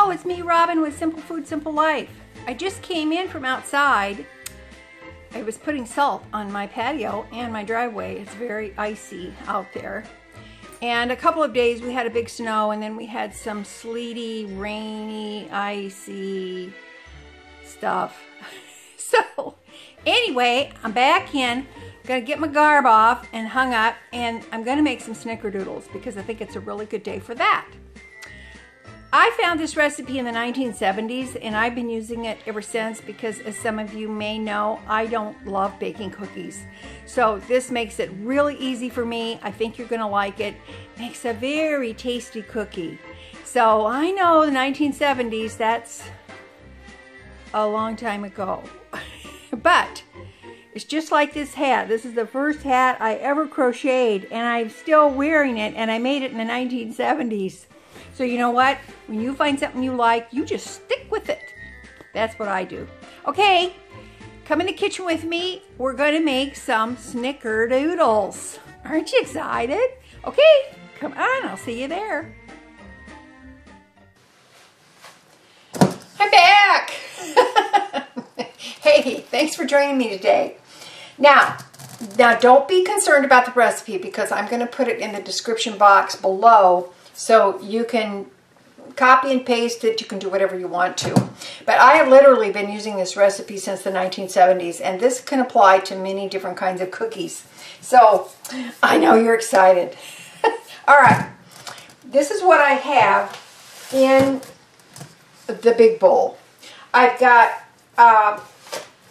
Hello, it's me, Robin, with Simple Food, Simple Life. I just came in from outside. I was putting salt on my patio and my driveway. It's very icy out there. And a couple of days we had a big snow, and then we had some sleety, rainy, icy stuff. So anyway, I'm back in. Gonna get my garb off and hung up, and I'm gonna make some snickerdoodles because I think it's a really good day for that. I found this recipe in the 1970s, and I've been using it ever since because, as some of you may know, I don't love baking cookies. So this makes it really easy for me. I think you're gonna like it. Makes a very tasty cookie. So I know the 1970s, that's a long time ago. But it's just like this hat. This is the first hat I ever crocheted, and I'm still wearing it, and I made it in the 1970s. So you know what? When you find something you like, you just stick with it. That's what I do. Okay, come in the kitchen with me. We're going to make some snickerdoodles. Aren't you excited? Okay, come on. I'll see you there. I'm back. Hey, thanks for joining me today. Now don't be concerned about the recipe because I'm going to put it in the description box below so you can copy and paste it. You can do whatever you want to. But I have literally been using this recipe since the 1970s, and this can apply to many different kinds of cookies. So I know you're excited. All right, this is what I have in the big bowl. I've got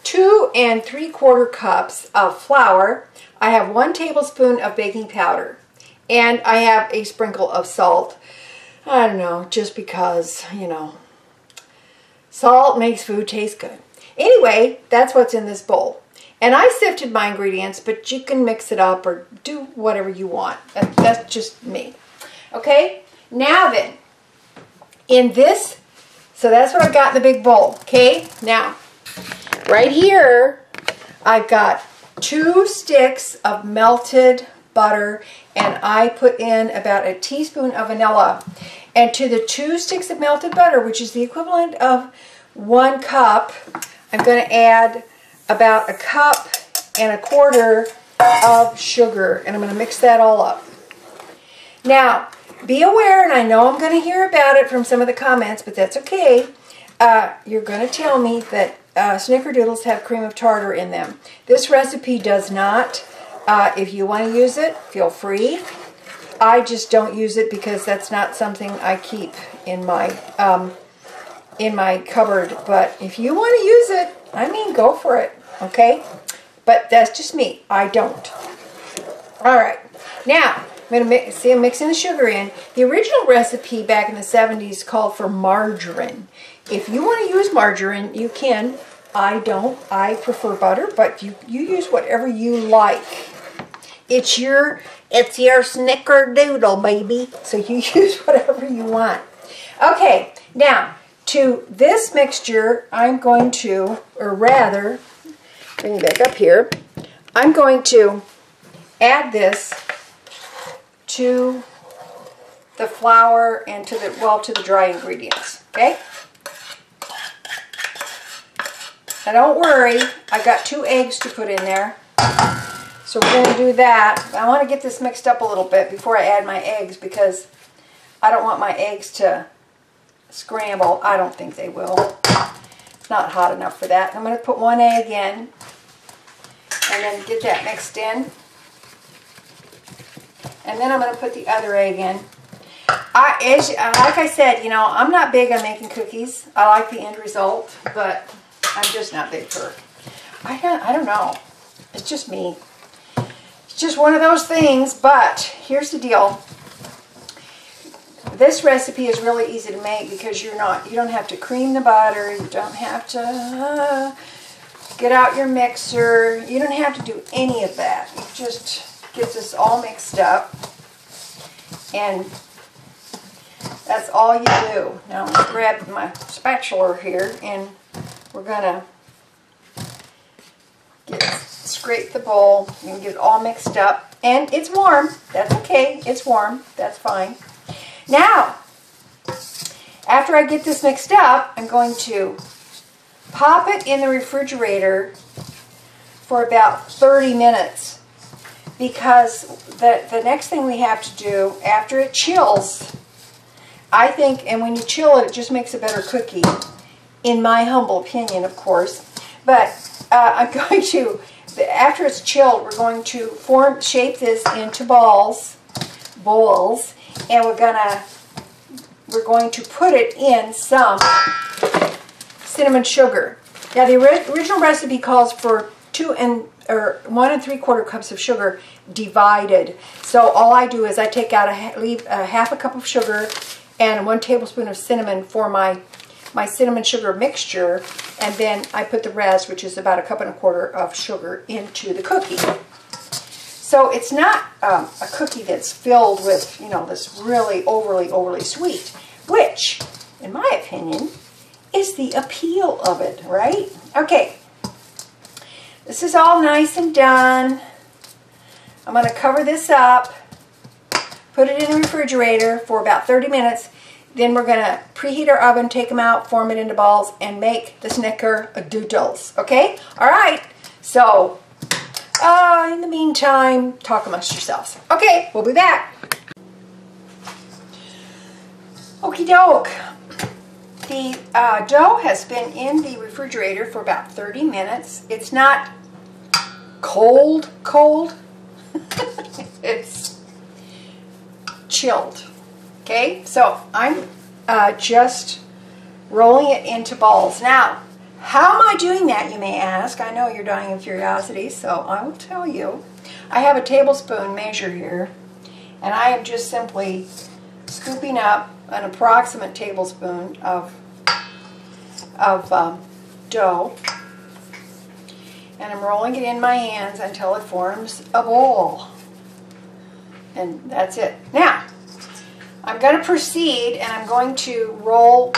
2 3/4 cups of flour. I have 1 tablespoon of baking powder, and I have a sprinkle of salt. I don't know, just because, you know, salt makes food taste good. Anyway, that's what's in this bowl. And I sifted my ingredients, but you can mix it up or do whatever you want. That's just me. Okay, now then, in this, so that's what I've got in the big bowl. Okay, now, right here, I've got 2 sticks of melted butter, and I put in about a teaspoon of vanilla. And to the 2 sticks of melted butter, which is the equivalent of 1 cup, I'm going to add about 1.25 cups of sugar, and I'm going to mix that all up. Now, be aware, and I know I'm going to hear about it from some of the comments, but that's okay. You're going to tell me that snickerdoodles have cream of tartar in them. This recipe does not. If you want to use it, feel free. I just don't use it because that's not something I keep in my cupboard. But if you want to use it, I mean, go for it, okay? But that's just me. I don't. All right. Now, I'm mixing the sugar in. The original recipe back in the 70s called for margarine. If you want to use margarine, you can. I don't. I prefer butter, but you use whatever you like. It's your snickerdoodle, baby. So you use whatever you want. Okay, now to this mixture, I'm going to, or rather, bring it back up here, I'm going to add this to the flour and to the dry ingredients. Okay? Now don't worry, I got 2 eggs to put in there. So we're going to do that. I want to get this mixed up a little bit before I add my eggs because I don't want my eggs to scramble. I don't think they will. It's not hot enough for that. I'm going to put 1 egg in and then get that mixed in. And then I'm going to put the other egg in. Like I said, you know, I'm not big on making cookies. I like the end result, but I'm just not big for it. I don't know. It's just me. It's just one of those things, but here's the deal. This recipe is really easy to make because you don't have to cream the butter, you don't have to get out your mixer, you don't have to do any of that. It just gets this all mixed up, and that's all you do. Now I'm going to grab my spatula here, and we're going to scrape the bowl and get it all mixed up. And it's warm. That's okay. It's warm. That's fine. Now, after I get this mixed up, I'm going to pop it in the refrigerator for about 30 minutes, because the next thing we have to do after it chills, I think, and when you chill it, it just makes a better cookie, in my humble opinion, of course. But I'm going to, after it's chilled, we're going to shape this into bowls, and we're going to put it in some cinnamon sugar. Now the original recipe calls for 1 3/4 cups of sugar divided. So all I do is I take out leave a half a cup of sugar and 1 tablespoon of cinnamon for my cinnamon sugar mixture, and then I put the rest, which is about 1 1/4 cups of sugar, into the cookie. So it's not a cookie that's filled with, you know, this really overly sweet, which, in my opinion, is the appeal of it, right? Okay, this is all nice and done. I'm going to cover this up, put it in the refrigerator for about 30 minutes. Then we're going to preheat our oven, take them out, form it into balls, and make the Snickerdoodles. Okay? All right. So, in the meantime, talk amongst yourselves. Okay, we'll be back. Okie doke. The dough has been in the refrigerator for about 30 minutes. It's not cold. It's chilled. Okay, so I'm just rolling it into balls. Now, how am I doing that, you may ask? I know you're dying of curiosity, so I will tell you. I have a tablespoon measure here, and I am just simply scooping up an approximate tablespoon of dough, and I'm rolling it in my hands until it forms a ball. And that's it. Now, I'm going to proceed, and I'm going to roll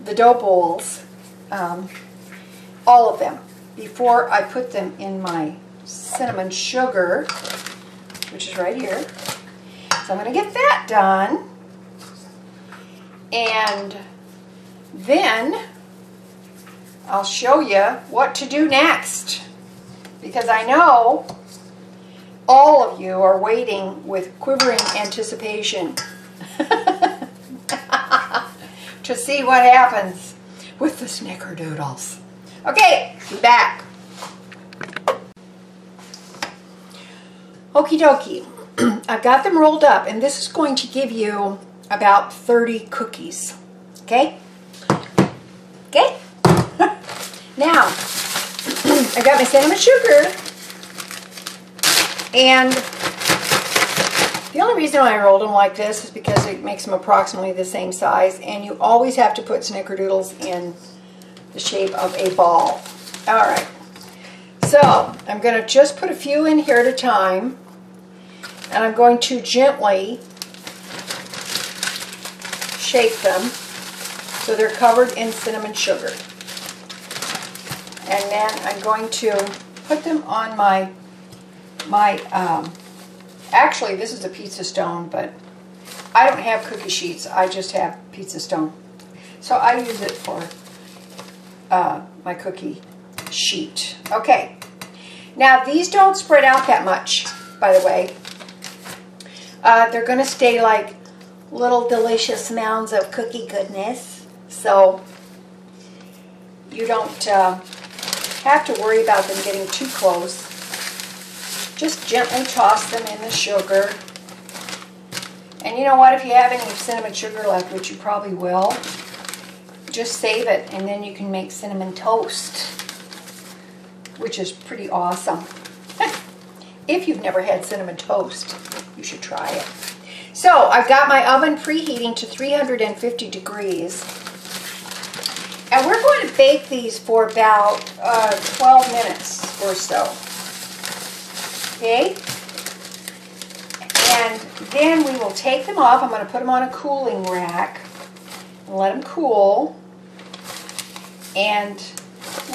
the dough balls, all of them, before I put them in my cinnamon sugar, which is right here. So I'm going to get that done, and then I'll show you what to do next, because I know all of you are waiting with quivering anticipation to see what happens with the Snickerdoodles. Okay, be back. Okie dokie. I've got them rolled up, and this is going to give you about 30 cookies. Okay? Okay? Now, I got my cinnamon sugar, and the only reason I rolled them like this is because it makes them approximately the same size, and you always have to put Snickerdoodles in the shape of a ball. Alright, so I'm going to just put a few in here at a time, and I'm going to gently shape them so they're covered in cinnamon sugar. And then I'm going to put them on actually this is a pizza stone, but I don't have cookie sheets, I just have pizza stone. So I use it for my cookie sheet. Okay, now these don't spread out that much, by the way. They're going to stay like little delicious mounds of cookie goodness, so you don't have to worry about them getting too close. Just gently toss them in the sugar. And you know what, if you have any cinnamon sugar left, which you probably will, just save it, and then you can make cinnamon toast, which is pretty awesome. If you've never had cinnamon toast, you should try it. So I've got my oven preheating to 350 degrees. And we're going to bake these for about 12 minutes or so. Okay? And then we will take them off. I'm going to put them on a cooling rack and let them cool. And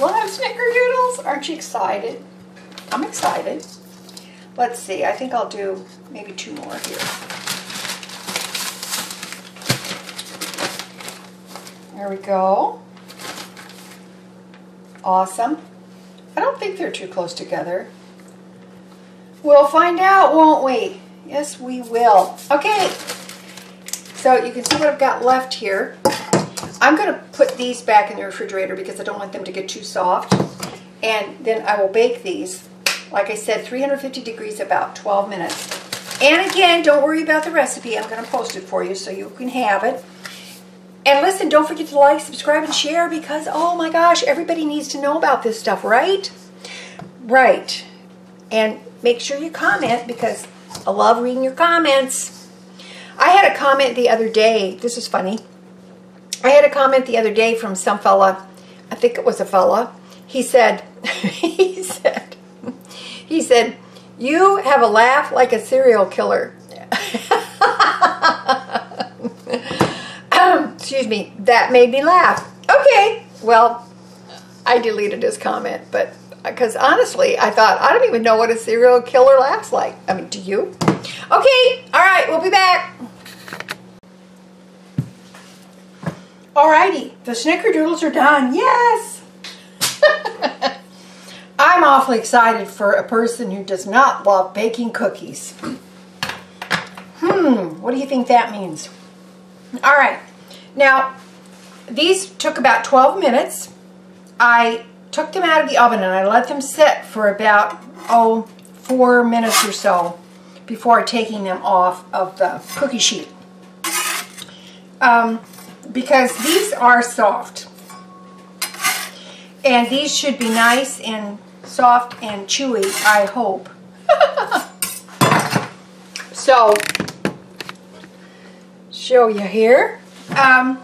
we'll have Snickerdoodles. Aren't you excited? I'm excited. Let's see. I think I'll do maybe 2 more here. Here we go. Awesome. I don't think they're too close together. We'll find out, won't we? Yes, we will. Okay. So you can see what I've got left here. I'm going to put these back in the refrigerator because I don't want them to get too soft. And then I will bake these, like I said, 350 degrees, about 12 minutes. And again, don't worry about the recipe. I'm going to post it for you so you can have it. And listen, don't forget to like, subscribe, and share because, oh my gosh, everybody needs to know about this stuff, right? Right. And make sure you comment because I love reading your comments. I had a comment the other day. This is funny. I had a comment the other day from some fella. I think it was a fella. He said, he said, you have a laugh like a serial killer. Excuse me, that made me laugh. Okay, well, I deleted his comment, but because honestly, I thought, I don't even know what a serial killer laughs like. I mean, do you? Okay, all right, we'll be back. Alrighty, the Snickerdoodles are done. Yes! I'm awfully excited for a person who does not love baking cookies. What do you think that means? All right. Now, these took about 12 minutes. I took them out of the oven and I let them sit for about, 4 minutes or so before taking them off of the cookie sheet. Because these are soft. And these should be nice and soft and chewy, I hope. So, show you here. And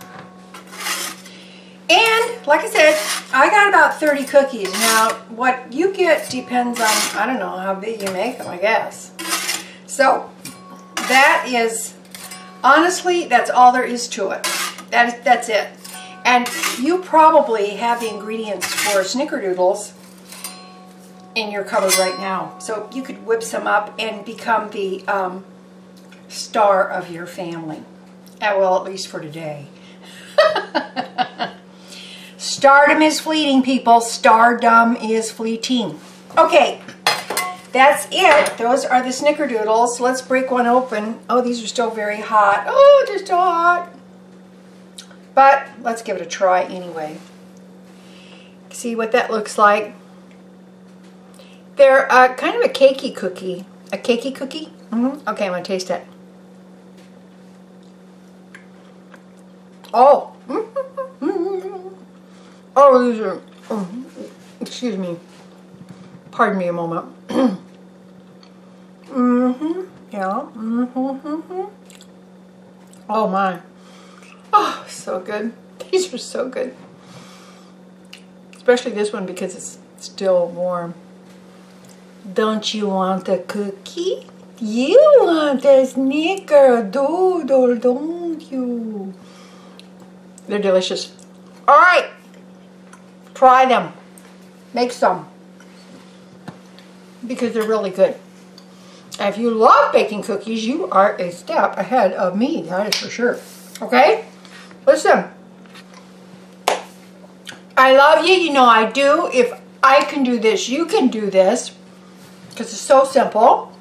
like I said, I got about 30 cookies. Now, what you get depends on, I don't know how big you make them, I guess. So, that is, honestly, that's all there is to it. That's it. And you probably have the ingredients for Snickerdoodles in your cupboard right now. So you could whip some up and become the star of your family. Well, at least for today. Stardom is fleeting, people. Stardom is fleeting. Okay, that's it. Those are the Snickerdoodles. Let's break one open. Oh, these are still very hot. Oh, they're still hot. But let's give it a try anyway. See what that looks like. They're kind of a cakey cookie. A cakey cookie? Okay, I'm going to taste it. Oh. Oh, these are, excuse me. Pardon me a moment. Yeah. Oh my. Oh, so good. These are so good. Especially this one because it's still warm. Don't you want a cookie? You want a Snickerdoodle, don't you? They're delicious. All right. Try them. Make some. Because they're really good. And if you love baking cookies, you are a step ahead of me. That is for sure. Okay? Listen. I love you. You know I do. If I can do this, you can do this. Because it's so simple.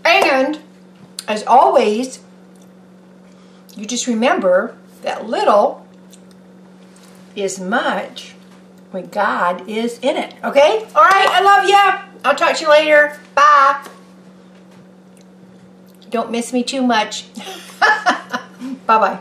And, as always, you just remember that little is much when God is in it. Okay? All right. I love you. I'll talk to you later. Bye. Don't miss me too much. Bye-bye.